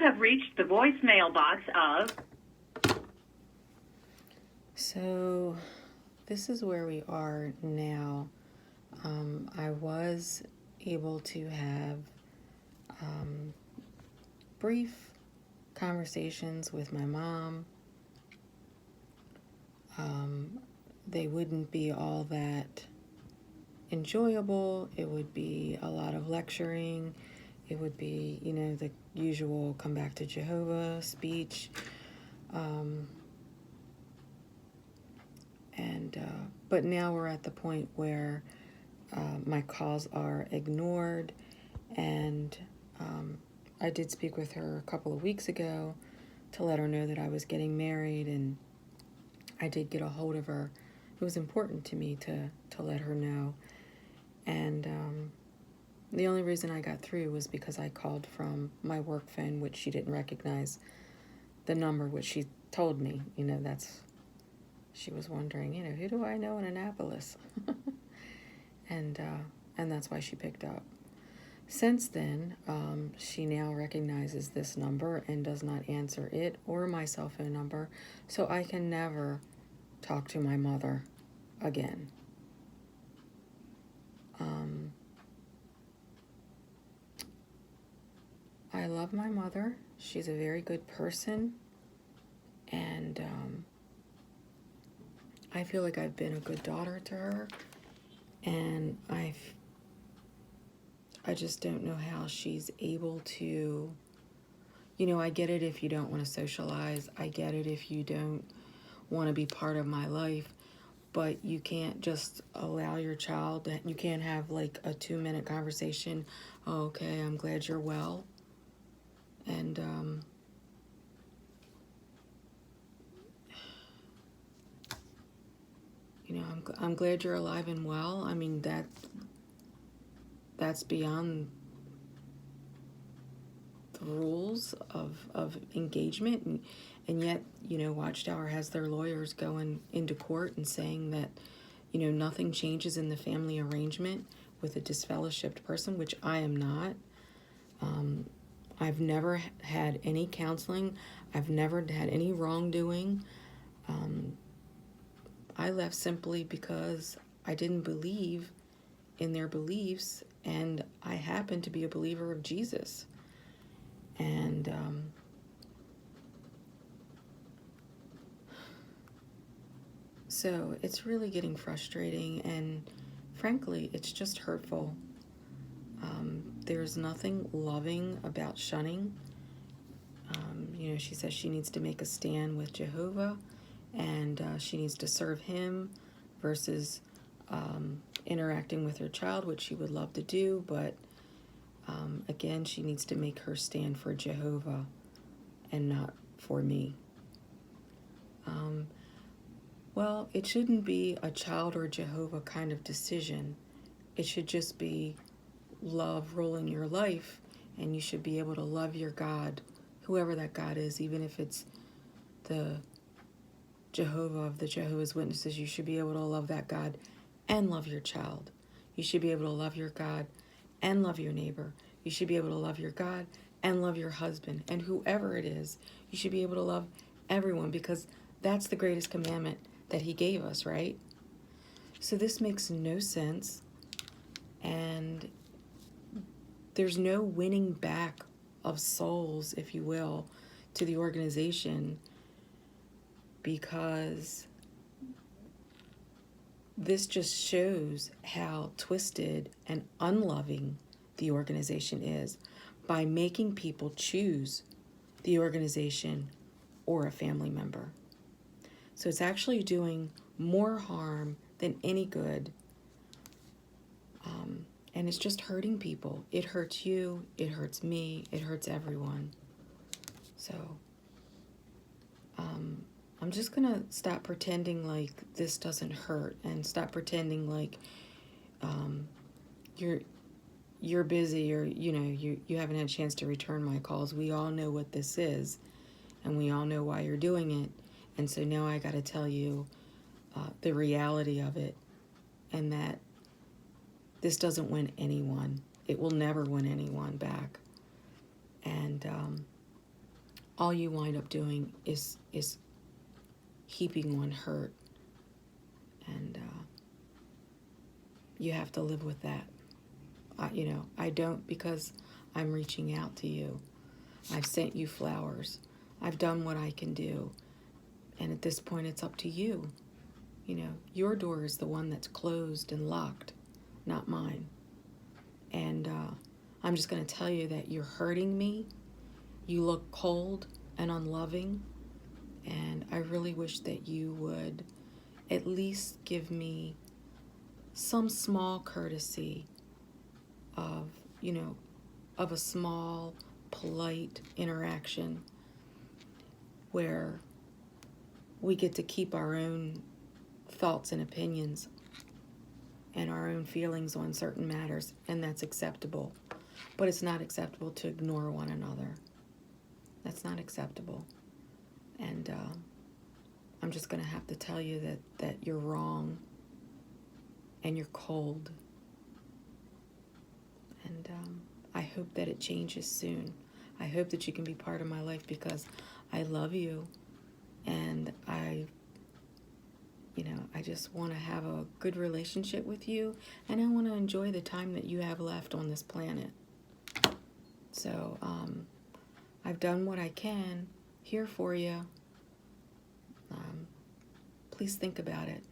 have reached the voicemail box of... So this is where we are now. I was able to have brief conversations with my mom. They wouldn't be all that enjoyable. It would be a lot of lecturing. It would be, the usual come back to Jehovah speech. But now we're at the point where my calls are ignored, and I did speak with her a couple of weeks ago to let her know that I was getting married, and I did get a hold of her. It was important to me to let her know. And the only reason I got through was because I called from my work phone, which she didn't recognize the number, which she told me. She was wondering, who do I know in Annapolis? and that's why she picked up. Since then, she now recognizes this number and does not answer it or my cell phone number, so I can never talk to my mother again. I love my mother. She's a very good person, and I feel like I've been a good daughter to her, and I just don't know how she's able to, I get it if you don't want to socialize. I get it if you don't want to be part of my life, but you can't just allow your child that you can't have like a 2-minute conversation. Oh, okay, I'm glad you're well. And I'm glad you're alive and well. I mean, that's beyond the rules of engagement, and yet, Watchtower has their lawyers going into court and saying that, nothing changes in the family arrangement with a disfellowshipped person, which I am not. I've never had any counseling. I've never had any wrongdoing. I left simply because I didn't believe in their beliefs, and I happen to be a believer of Jesus. And so it's really getting frustrating, and frankly, it's just hurtful. There's nothing loving about shunning. She says she needs to make a stand with Jehovah, and she needs to serve him versus interacting with her child, which she would love to do, but again, she needs to make her stand for Jehovah and not for me. Well, it shouldn't be a child or Jehovah kind of decision. It should just be love ruling your life, and you should be able to love your God, whoever that God is, even if it's the Jehovah of the Jehovah's Witnesses. You should be able to love that God and love your child. You should be able to love your God and love your neighbor. You should be able to love your God and love your husband, and whoever it is. You should be able to love everyone, because that's the greatest commandment that he gave us, right? So this makes no sense, and there's no winning back of souls, if you will, to the organization, because this just shows how twisted and unloving the organization is by making people choose the organization or a family member. So it's actually doing more harm than any good. And it's just hurting people. It hurts you, it hurts me, it hurts everyone. So I'm just gonna stop pretending like this doesn't hurt, and stop pretending like you're busy, or you haven't had a chance to return my calls. We all know what this is, and we all know why you're doing it. And so now I got to tell you the reality of it, and that this doesn't win anyone. It will never win anyone back. And all you wind up doing is heaping on hurt. And you have to live with that. I don't, because I'm reaching out to you. I've sent you flowers. I've done what I can do. And at this point, it's up to you. Your door is the one that's closed and locked, not mine. And I'm just going to tell you that you're hurting me. You look cold and unloving. And I really wish that you would at least give me some small courtesy of, of a small, polite interaction where we get to keep our own thoughts and opinions and our own feelings on certain matters, and that's acceptable. But it's not acceptable to ignore one another. That's not acceptable. And I'm just going to have to tell you that you're wrong and you're cold. And I hope that it changes soon. I hope that you can be part of my life, because I love you, and I just want to have a good relationship with you, and I want to enjoy the time that you have left on this planet. So I've done what I can here for you. Please think about it.